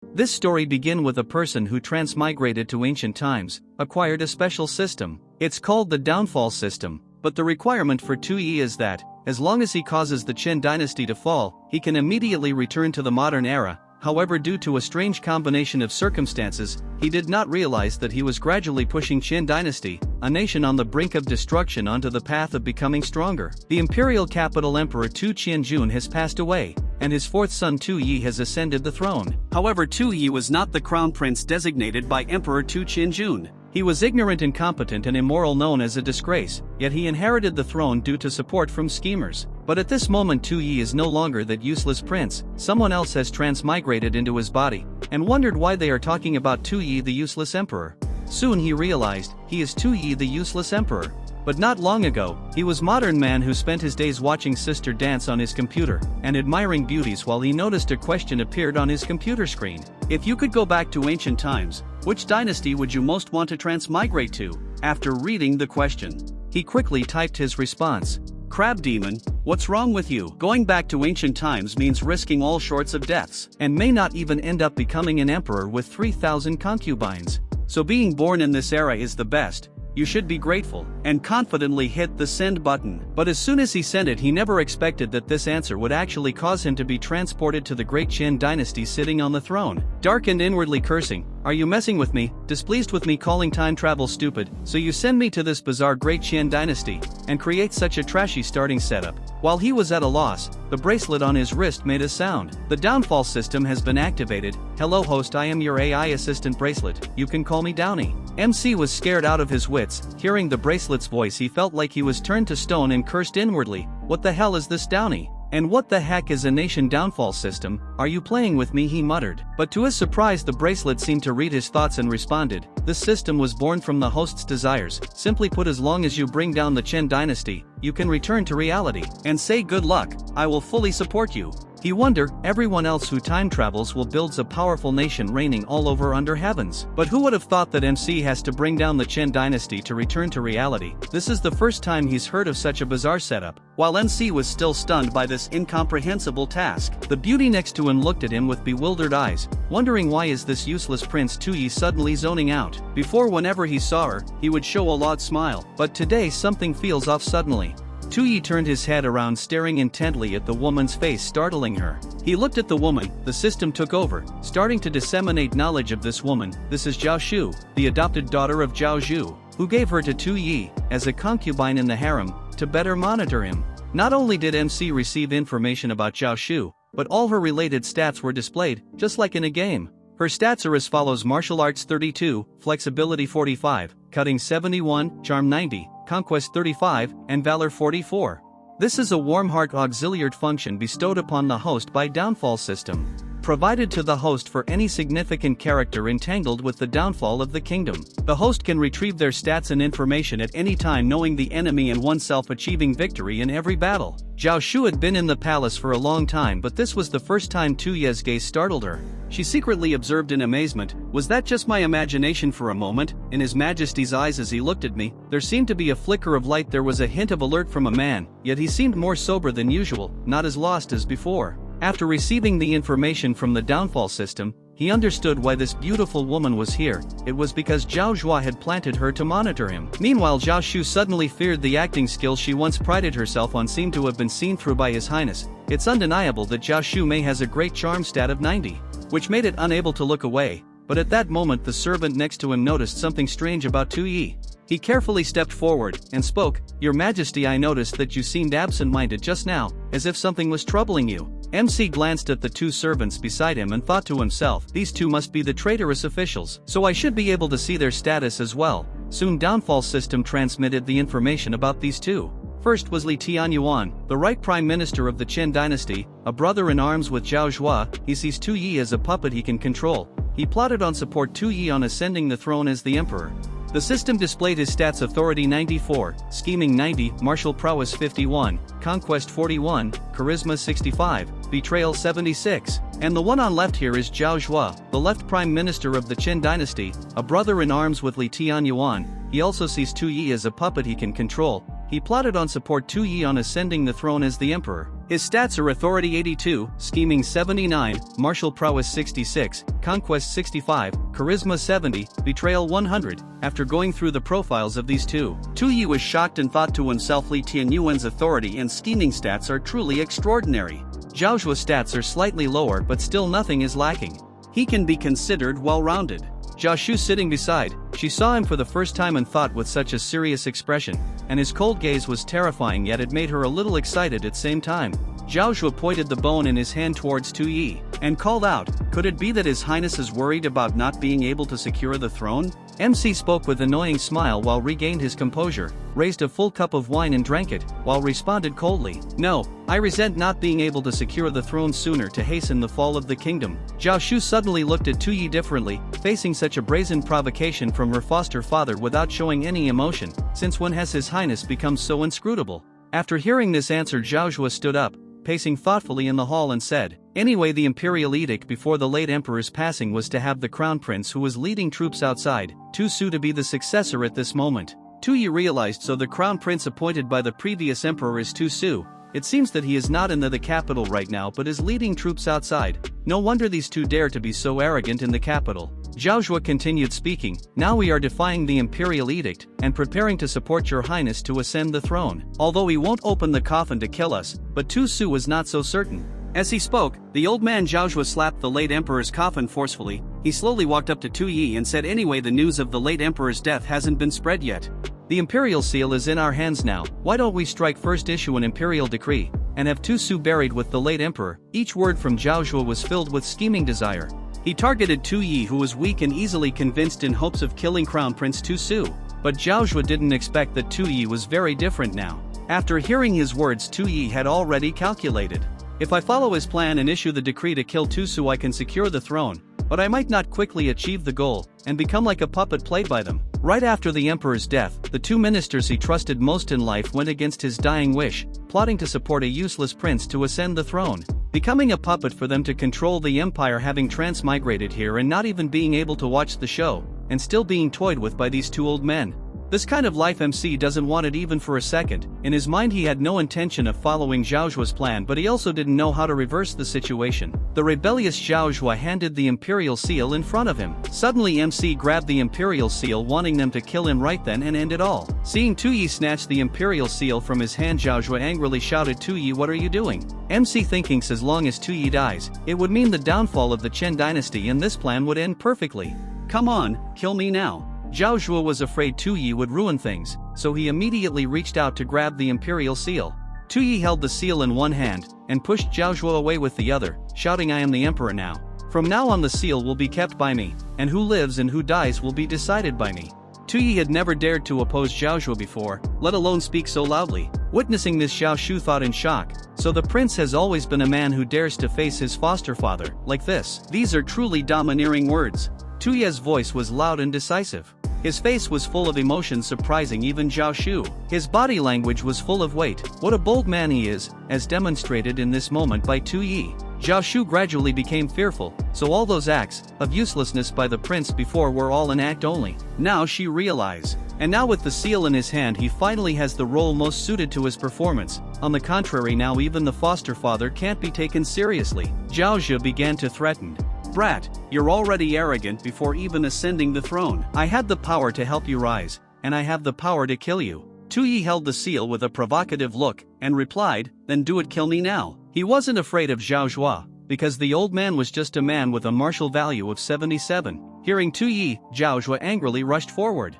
This story begins with a person who transmigrated to ancient times, acquired a special system. It's called the downfall system, but the requirement for AccidentaIIy is that, as long as he causes the Qin dynasty to fall, he can immediately return to the modern era. However, due to a strange combination of circumstances, he did not realize that he was gradually pushing Qin dynasty, a nation on the brink of destruction, onto the path of becoming stronger. The imperial capital Emperor Tu Qianjun has passed away, and his fourth son AccidentaIIy has ascended the throne. However, AccidentaIIy was not the crown prince designated by Emperor Tu Qianjun. He was ignorant, incompetent, and immoral, known as a disgrace, yet he inherited the throne due to support from schemers. But at this moment AccidentaIIy is no longer that useless prince. Someone else has transmigrated into his body, and wondered why they are talking about AccidentaIIy the useless emperor. Soon he realized, he is AccidentaIIy the useless emperor. But not long ago, he was modern man who spent his days watching sister dance on his computer, and admiring beauties while he noticed a question appeared on his computer screen. If you could go back to ancient times, which dynasty would you most want to transmigrate to? After reading the question, he quickly typed his response. Crab demon, what's wrong with you? Going back to ancient times means risking all sorts of deaths, and may not even end up becoming an emperor with 3,000 concubines. So being born in this era is the best. You should be grateful, and confidently hit the send button. But as soon as he sent it, he never expected that this answer would actually cause him to be transported to the great Qin dynasty sitting on the throne. Dark and inwardly cursing, are you messing with me, displeased with me calling time travel stupid, so you send me to this bizarre great Qin dynasty, and create such a trashy starting setup. While he was at a loss, the bracelet on his wrist made a sound. The downfall system has been activated. Hello host, I am your AI assistant bracelet, you can call me Downey. MC was scared out of his wits. Hearing the bracelet's voice, he felt like he was turned to stone and cursed inwardly. What the hell is this, Downey? And what the heck is a nation downfall system? Are you playing with me? He muttered. But to his surprise, the bracelet seemed to read his thoughts and responded. This system was born from the host's desires. Simply put, as long as you bring down the Qin dynasty, you can return to reality. And say good luck, I will fully support you. He wondered, everyone else who time travels will build a powerful nation reigning all over under heavens. But who would have thought that MC has to bring down the Qin dynasty to return to reality? This is the first time he's heard of such a bizarre setup. While MC was still stunned by this incomprehensible task, the beauty next to him looked at him with bewildered eyes, wondering why is this useless Prince AccidentaIIy suddenly zoning out. Before, whenever he saw her, he would show a loud smile, but today something feels off suddenly. AccidentaIIy turned his head around, staring intently at the woman's face, startling her. He looked at the woman. The system took over, starting to disseminate knowledge of this woman. This is Zhao Shu, the adopted daughter of Zhao Zhu, who gave her to AccidentaIIy as a concubine in the harem, to better monitor him. Not only did MC receive information about Zhao Shu, but all her related stats were displayed, just like in a game. Her stats are as follows: martial arts 32, flexibility 45, cutting 71, charm 90, conquest 35, and valor 44. This is a warm heart auxiliary function bestowed upon the host by downfall system, provided to the host for any significant character entangled with the downfall of the kingdom. The host can retrieve their stats and information at any time, knowing the enemy and oneself, achieving victory in every battle. Zhao Shu had been in the palace for a long time, but this was the first time AccidentaIIy's gaze startled her. She secretly observed in amazement, was that just my imagination for a moment? In His Majesty's eyes as he looked at me, there seemed to be a flicker of light. There was a hint of alert from a man, yet he seemed more sober than usual, not as lost as before. After receiving the information from the downfall system, he understood why this beautiful woman was here. It was because Zhao Zhua had planted her to monitor him. Meanwhile, Zhao Shu suddenly feared the acting skills she once prided herself on seemed to have been seen through by His Highness. It's undeniable that Zhao Shu may has a great charm stat of 90, which made it unable to look away. But at that moment, the servant next to him noticed something strange about AccidentaIIy. He carefully stepped forward and spoke. Your Majesty, I noticed that you seemed absent-minded just now, as if something was troubling you. MC glanced at the two servants beside him and thought to himself, these two must be the traitorous officials, so I should be able to see their status as well. Soon downfall system transmitted the information about these two. First was Li Tianyuan, the right prime minister of the Qin dynasty, a brother in arms with Zhao Zhua. He sees AccidentaIIy as a puppet he can control. He plotted on support AccidentaIIy on ascending the throne as the emperor. The system displayed his stats: authority 94, scheming 90, martial prowess 51, conquest 41, charisma 65, betrayal 76. And the one on left here is Zhao Zhua, the left prime minister of the Qin dynasty, a brother in arms with Li Tianyuan. He also sees AccidentaIIy as a puppet he can control. He plotted on support AccidentaIIy on ascending the throne as the emperor. His stats are Authority 82, Scheming 79, Martial Prowess 66, Conquest 65, Charisma 70, Betrayal 100. After going through the profiles of these two, Yi was shocked and thought to himself, Li Tianyuan's authority and scheming stats are truly extraordinary. Zhao Shu's stats are slightly lower, but still nothing is lacking. He can be considered well-rounded. Zhao Shu sitting beside, she saw him for the first time and thought with such a serious expression, and his cold gaze was terrifying, yet it made her a little excited at the same time. Zhao Shu pointed the bone in his hand towards Yi, and called out, "Could it be that His Highness is worried about not being able to secure the throne?" MC spoke with annoying smile while regained his composure, raised a full cup of wine and drank it, while responded coldly, "No, I resent not being able to secure the throne sooner to hasten the fall of the kingdom." Zhao Shu suddenly looked at Yi differently, facing such a brazen provocation from her foster father without showing any emotion, since when has His Highness become so inscrutable? After hearing this answer, Zhao Shu stood up, pacing thoughtfully in the hall, and said, "Anyway, the imperial edict before the late emperor's passing was to have the crown prince who was leading troops outside, Su, to be the successor at this moment." Yi realized, so the crown prince appointed by the previous emperor is Su. It seems that he is not in the capital right now but is leading troops outside. No wonder these two dare to be so arrogant in the capital. Zhao Shu continued speaking, "Now we are defying the imperial edict, and preparing to support your highness to ascend the throne. Although he won't open the coffin to kill us, but Su was not so certain." As he spoke, the old man Zhao Shu slapped the late emperor's coffin forcefully. He slowly walked up to Yi and said, "Anyway, the news of the late emperor's death hasn't been spread yet. The imperial seal is in our hands now. Why don't we strike first, issue an imperial decree, and have Su buried with the late emperor?" Each word from Zhao Shu was filled with scheming desire. He targeted Yi, who was weak and easily convinced, in hopes of killing Crown Prince Su. But Zhao Shu didn't expect that Yi was very different now. After hearing his words, Yi had already calculated. "If I follow his plan and issue the decree to kill Su, I can secure the throne, but I might not quickly achieve the goal, and become like a puppet played by them." Right after the emperor's death, the two ministers he trusted most in life went against his dying wish, plotting to support a useless prince to ascend the throne, becoming a puppet for them to control the empire, having transmigrated here and not even being able to watch the show, and still being toyed with by these two old men. This kind of life MC doesn't want it even for a second. In his mind, he had no intention of following Zhao Shu's plan, but he also didn't know how to reverse the situation. The rebellious Zhao Shu handed the imperial seal in front of him. Suddenly MC grabbed the imperial seal, wanting them to kill him right then and end it all. Seeing Yi snatch the imperial seal from his hand, Zhao Shu angrily shouted, "Yi, what are you doing?" MC thinking as long as Yi dies, it would mean the downfall of the Qin dynasty, and this plan would end perfectly. "Come on, kill me now." Zhao Shu was afraid Yi would ruin things, so he immediately reached out to grab the imperial seal. Yi held the seal in one hand, and pushed Zhao Shu away with the other, shouting, "I am the emperor now. From now on the seal will be kept by me, and who lives and who dies will be decided by me." Yi had never dared to oppose Zhao Shu before, let alone speak so loudly. Witnessing this, Zhao Shu thought in shock, so the prince has always been a man who dares to face his foster father, like this. These are truly domineering words. Yi's voice was loud and decisive. His face was full of emotion, surprising even Zhao Shu. His body language was full of weight. What a bold man he is, as demonstrated in this moment by Yi. Zhao Shu gradually became fearful, so all those acts of uselessness by the prince before were all an act only. Now she realized. And now with the seal in his hand, he finally has the role most suited to his performance. On the contrary, now even the foster father can't be taken seriously. Zhao Shu began to threaten. "Brat, you're already arrogant before even ascending the throne. I had the power to help you rise, and I have the power to kill you." Yi held the seal with a provocative look, and replied, "Then do it, kill me now." He wasn't afraid of Zhao Shu, because the old man was just a man with a martial value of 77. Hearing Yi, Zhao Shu angrily rushed forward.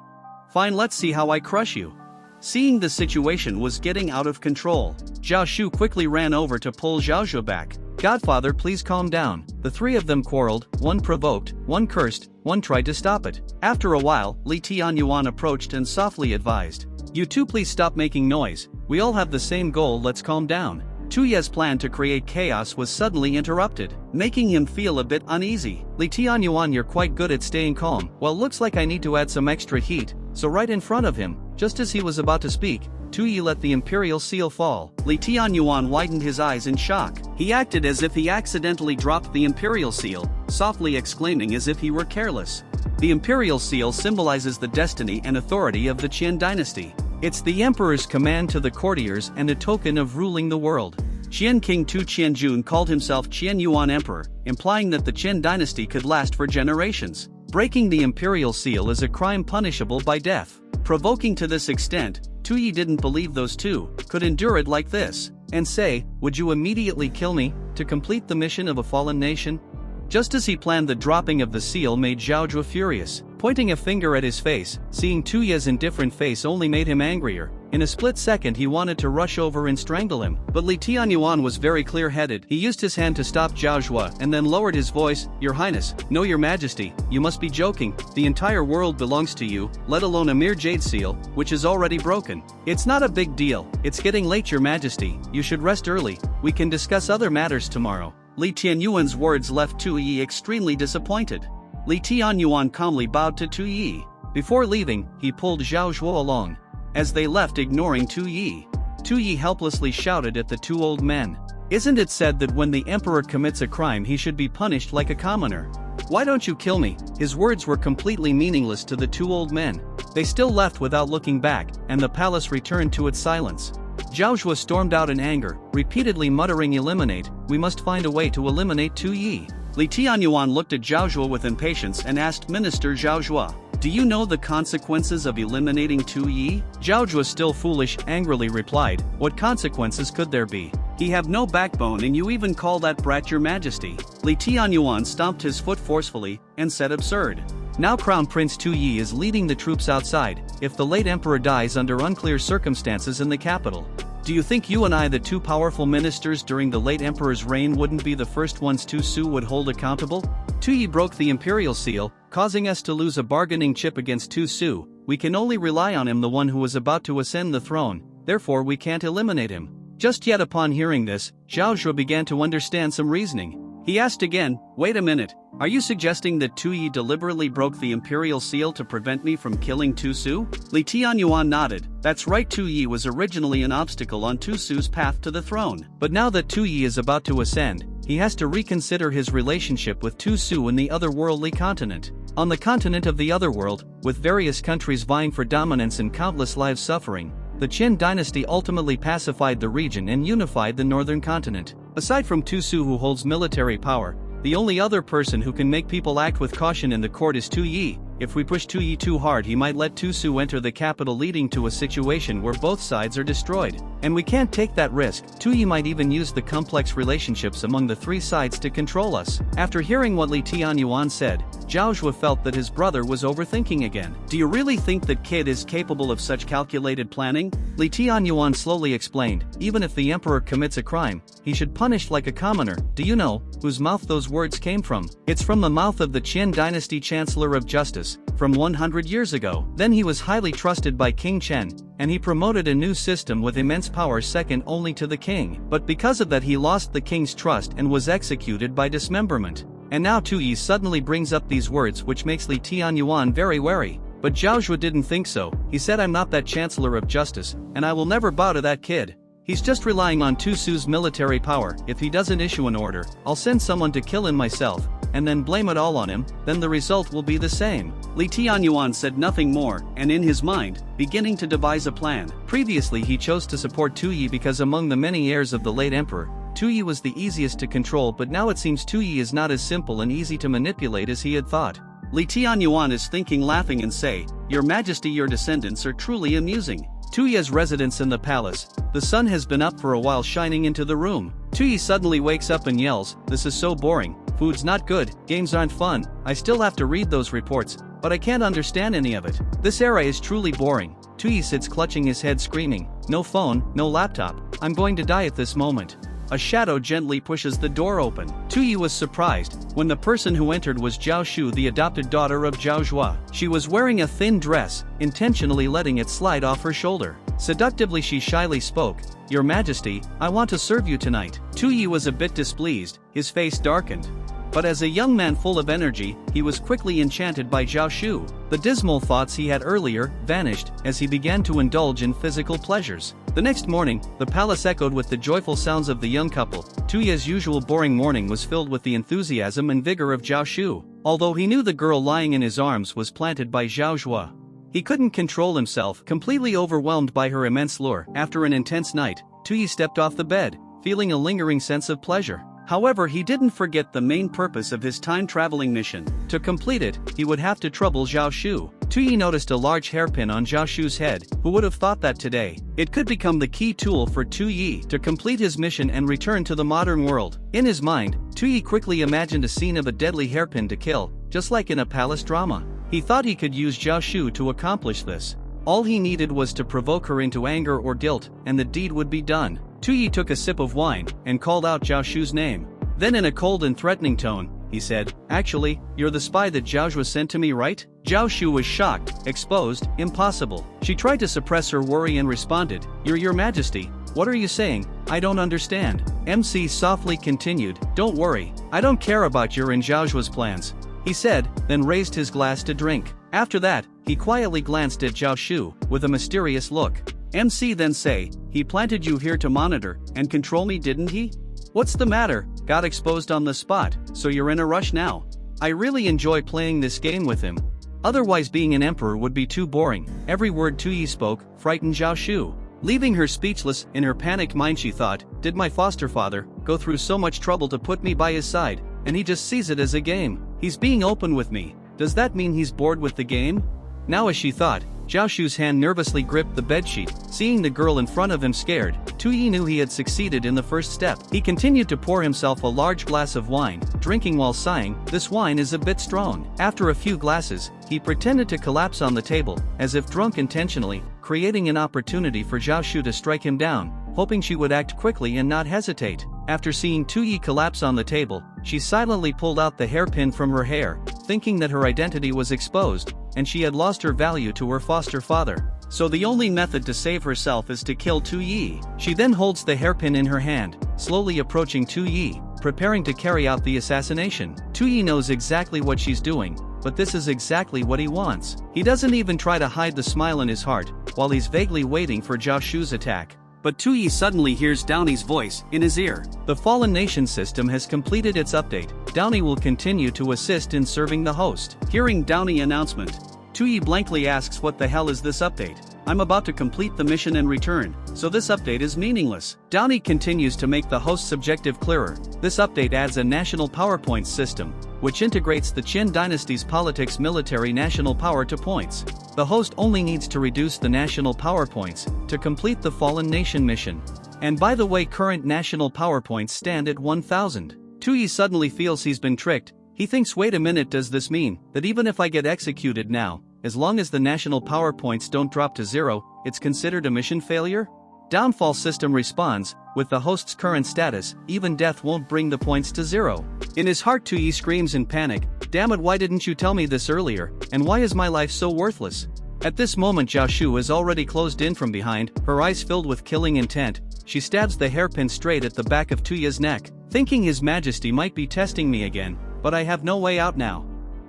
"Fine, let's see how I crush you." Seeing the situation was getting out of control, Zhao Shu quickly ran over to pull Zhao Shu back. "Godfather, please calm down." The three of them quarreled, one provoked, one cursed, one tried to stop it. After a while, Li Tianyuan approached and softly advised, "You two please stop making noise, we all have the same goal, let's calm down." Yi's plan to create chaos was suddenly interrupted, making him feel a bit uneasy. "Li Tianyuan, you're quite good at staying calm. Well, looks like I need to add some extra heat." So right in front of him, just as he was about to speak, Yi let the imperial seal fall. Li Tianyuan widened his eyes in shock. He acted as if he accidentally dropped the imperial seal, softly exclaiming as if he were careless. The imperial seal symbolizes the destiny and authority of the Qin dynasty. It's the emperor's command to the courtiers and a token of ruling the world. Qian King Tu Qianjun called himself Qian Yuan Emperor, implying that the Qin dynasty could last for generations. Breaking the imperial seal is a crime punishable by death. Provoking to this extent, Tu Yi didn't believe those two could endure it like this, and say, "Would you immediately kill me to complete the mission of a fallen nation?" Just as he planned, the dropping of the seal made Zhao Zhuo furious. Pointing a finger at his face, seeing Tu Yi's indifferent face only made him angrier. In a split second he wanted to rush over and strangle him, but Li Tianyuan was very clear-headed. He used his hand to stop Zhao Zhuo and then lowered his voice, "Your Highness, no, Your Majesty, you must be joking. The entire world belongs to you, let alone a mere jade seal, which is already broken. It's not a big deal, it's getting late, Your Majesty, you should rest early, we can discuss other matters tomorrow." Li Tianyuan's words left Tu Yi extremely disappointed. Li Tianyuan calmly bowed to Tu Yi. Before leaving, he pulled Zhao Zhuo along. As they left, ignoring Tu Yi helplessly shouted at the two old men, "Isn't it said that when the emperor commits a crime he should be punished like a commoner? Why don't you kill me?" His words were completely meaningless to the two old men. They still left without looking back, and the palace returned to its silence. Zhao Zhuo stormed out in anger, repeatedly muttering, "Eliminate, we must find a way to eliminate Tu Yi." Li Tianyuan looked at Zhao Zhuo with impatience and asked Minister Zhao Zhuo, "Do you know the consequences of eliminating Tu Yi?" Zhao Zhuo, still foolish, angrily replied, "What consequences could there be? He have no backbone and you even call that brat Your Majesty." Li Tianyuan stomped his foot forcefully and said, "Absurd. Now Crown Prince Tu Yi is leading the troops outside, if the late emperor dies under unclear circumstances in the capital. Do you think you and I, the two powerful ministers during the late emperor's reign, wouldn't be the first ones Tu Su would hold accountable? Tu Yi broke the imperial seal, causing us to lose a bargaining chip against Tu Su. We can only rely on him, the one who was about to ascend the throne, therefore we can't eliminate him." Just yet upon hearing this, Zhao Zhuo began to understand some reasoning. He asked again, "Wait a minute, are you suggesting that Tu Yi deliberately broke the imperial seal to prevent me from killing Tu Su?" Li Tianyuan nodded. "That's right, Tu Yi was originally an obstacle on Tu Su's path to the throne. But now that Tu Yi is about to ascend, he has to reconsider his relationship with Tu Su in the otherworldly continent. On the continent of the otherworld, with various countries vying for dominance and countless lives suffering, the Qin dynasty ultimately pacified the region and unified the northern continent. Aside from Tu Su, who holds military power, the only other person who can make people act with caution in the court is Tu Yi. If we push Tu Yi too hard, he might let Tu Su enter the capital, leading to a situation where both sides are destroyed. And we can't take that risk. Tu Yi might even use the complex relationships among the three sides to control us." After hearing what Li Tianyuan said, Zhao Zhuo felt that his brother was overthinking again. "Do you really think that kid is capable of such calculated planning?" Li Tianyuan slowly explained, "Even if the emperor commits a crime, he should punish like a commoner. Do you know whose mouth those words came from? It's from the mouth of the Qin dynasty Chancellor of Justice, from 100 years ago. Then he was highly trusted by King Chen, and he promoted a new system with immense power second only to the king. But because of that he lost the king's trust and was executed by dismemberment. And now Tu Yi suddenly brings up these words, which makes Li Tianyuan very wary. But Zhao Zhuo didn't think so. He said, "I'm not that Chancellor of Justice, and I will never bow to that kid. He's just relying on Tu Su's military power. If he doesn't issue an order, I'll send someone to kill him myself, and then blame it all on him, then the result will be the same." Li Tianyuan said nothing more, and in his mind, beginning to devise a plan. Previously he chose to support Tu Yi because among the many heirs of the late emperor, Tu Yi was the easiest to control, but now it seems Tu Yi is not as simple and easy to manipulate as he had thought. Li Tianyuan is thinking, laughing and say, "Your Majesty, your descendants are truly amusing." Tu Yi's residence in the palace. The sun has been up for a while, shining into the room. Tu Yi suddenly wakes up and yells, "This is so boring. Food's not good, games aren't fun, I still have to read those reports, but I can't understand any of it. This era is truly boring." Tu Yi sits clutching his head, screaming, "No phone, no laptop, I'm going to die at this moment." A shadow gently pushes the door open. Tu Yi was surprised when the person who entered was Zhao Shu, the adopted daughter of Zhao Zhuo. She was wearing a thin dress, intentionally letting it slide off her shoulder. Seductively she shyly spoke, "Your Majesty, I want to serve you tonight." Tu Yi was a bit displeased, his face darkened. But as a young man full of energy, he was quickly enchanted by Zhao Shu. The dismal thoughts he had earlier vanished as he began to indulge in physical pleasures. The next morning, the palace echoed with the joyful sounds of the young couple. Tu Yi's usual boring morning was filled with the enthusiasm and vigor of Zhao Shu. Although he knew the girl lying in his arms was planted by Zhao Zhuo, he couldn't control himself, completely overwhelmed by her immense lure. After an intense night, Tu Yi stepped off the bed. feeling a lingering sense of pleasure. However, he didn't forget the main purpose of his time-traveling mission. To complete it, he would have to trouble Zhao Shu. Tuyi noticed a large hairpin on Zhao Shu's head. Who would have thought that today? It could become the key tool for Tuyi to complete his mission and return to the modern world. In his mind, Tuyi quickly imagined a scene of a deadly hairpin to kill, just like in a palace drama. He thought he could use Zhao Shu to accomplish this. All he needed was to provoke her into anger or guilt, and the deed would be done. Tuyi took a sip of wine and called out Zhao Shu's name. Then in a cold and threatening tone, he said, "Actually, you're the spy that Zhao Shu sent to me, right?" Zhao Shu was shocked, exposed, impossible. She tried to suppress her worry and responded, Your Majesty, what are you saying? I don't understand." MC softly continued, "Don't worry, I don't care about your and Zhao Shu's plans," he said, then raised his glass to drink. After that, he quietly glanced at Zhao Shu, with a mysterious look. MC then say, "He planted you here to monitor and control me, didn't he? What's the matter? Got exposed on the spot, so you're in a rush now?" I really enjoy playing this game with him. Otherwise being an emperor would be too boring. Every word Tuyi spoke frightened Zhao Shu. Leaving her speechless, in her panicked mind she thought, did my foster father go through so much trouble to put me by his side, and he just sees it as a game? He's being open with me. Does that mean he's bored with the game? Now as she thought, Zhao Shu's hand nervously gripped the bedsheet. Seeing the girl in front of him scared, Tuyi knew he had succeeded in the first step. He continued to pour himself a large glass of wine, drinking while sighing, "This wine is a bit strong." After a few glasses, he pretended to collapse on the table, as if drunk intentionally, creating an opportunity for Zhao Shu to strike him down, hoping she would act quickly and not hesitate. After seeing Tuyi collapse on the table, she silently pulled out the hairpin from her hair, thinking that her identity was exposed, and she had lost her value to her foster father. So the only method to save herself is to kill Tuyi. She then holds the hairpin in her hand, slowly approaching Tuyi, preparing to carry out the assassination. Tuyi knows exactly what she's doing, but this is exactly what he wants. He doesn't even try to hide the smile in his heart, while he's vaguely waiting for Zhao Shu's attack. But Tuyi suddenly hears Downey's voice in his ear. The Fallen Nation system has completed its update. Downey will continue to assist in serving the host. Hearing Downey announcement, Tuyi blankly asks, "What the hell is this update? I'm about to complete the mission and return, so this update is meaningless." Downey continues to make the host's objective clearer. This update adds a national PowerPoint system, which integrates the Qin dynasty's politics military national power to points. The host only needs to reduce the national power points to complete the Fallen Nation mission. And by the way, current national power points stand at 1000. Tuyi suddenly feels he's been tricked. He thinks, wait a minute, does this mean that even if I get executed now, as long as the national power points don't drop to 0, it's considered a mission failure? Downfall system responds, with the host's current status, even death won't bring the points to 0. In his heart, Tuyi screams in panic, "Damn it, why didn't you tell me this earlier, and why is my life so worthless?" At this moment Zhao Shu is already closed in from behind, her eyes filled with killing intent. She stabs the hairpin straight at the back of Tuyi's neck, thinking His Majesty might be testing me again, but I have no way out now.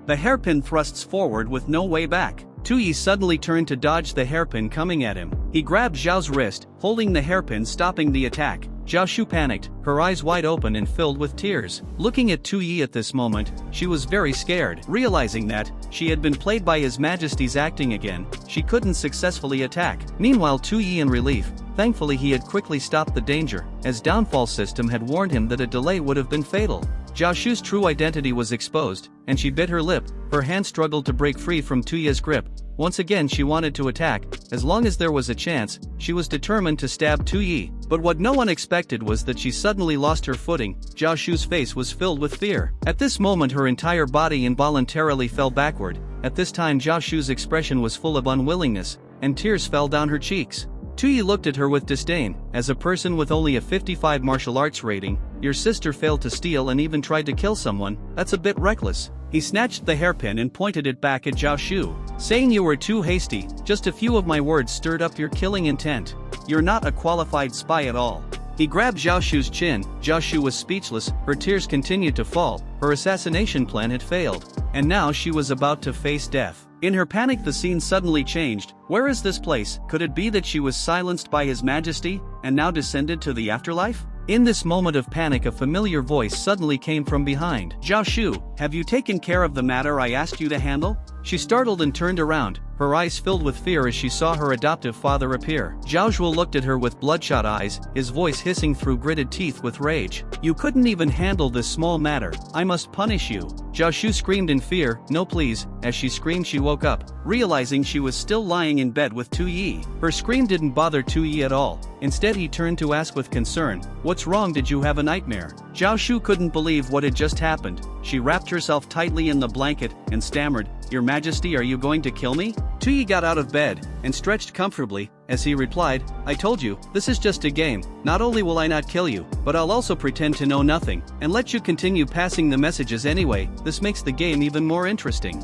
The hairpin thrusts forward with no way back. Tuyi suddenly turned to dodge the hairpin coming at him. He grabbed Zhao's wrist, holding the hairpin, stopping the attack. Zhao Shu panicked, her eyes wide open and filled with tears. Looking at Tuyi at this moment, she was very scared. Realizing that she had been played by His Majesty's acting again, she couldn't successfully attack. Meanwhile, Tuyi in relief. Thankfully he had quickly stopped the danger, as Downfall system had warned him that a delay would have been fatal. Zhao Shu's true identity was exposed, and she bit her lip. Her hand struggled to break free from Tuyi's grip. Once again she wanted to attack. As long as there was a chance, she was determined to stab Tuyi. But what no one expected was that she suddenly lost her footing. Zhao Shu's face was filled with fear. At this moment her entire body involuntarily fell backward. At this time Zhao Shu's expression was full of unwillingness, and tears fell down her cheeks. Tuyi looked at her with disdain. As a person with only a 55 martial arts rating, your sister failed to steal and even tried to kill someone, that's a bit reckless. He snatched the hairpin and pointed it back at Zhao Shu, saying, "You were too hasty, just a few of my words stirred up your killing intent. You're not a qualified spy at all." He grabbed Zhao Shu's chin. Zhao Shu was speechless, her tears continued to fall. Her assassination plan had failed, and now she was about to face death. In her panic the scene suddenly changed. Where is this place? Could it be that she was silenced by His Majesty, and now descended to the afterlife? In this moment of panic a familiar voice suddenly came from behind. "Zhao Shu, have you taken care of the matter I asked you to handle?" She startled and turned around, her eyes filled with fear as she saw her adoptive father appear. Zhao Zhuo looked at her with bloodshot eyes, his voice hissing through gritted teeth with rage. "You couldn't even handle this small matter. I must punish you." Zhao Shu screamed in fear, "No please." As she screamed she woke up, realizing she was still lying in bed with Tu Yi. Her scream didn't bother Tu Yi at all. Instead he turned to ask with concern, "What's wrong, did you have a nightmare?" Zhao Shu couldn't believe what had just happened. She wrapped herself tightly in the blanket and stammered, "Your Majesty, are you going to kill me?" Tu Yi got out of bed and stretched comfortably as he replied, "I told you, this is just a game. Not only will I not kill you, but I'll also pretend to know nothing and let you continue passing the messages anyway. This makes the game even more interesting."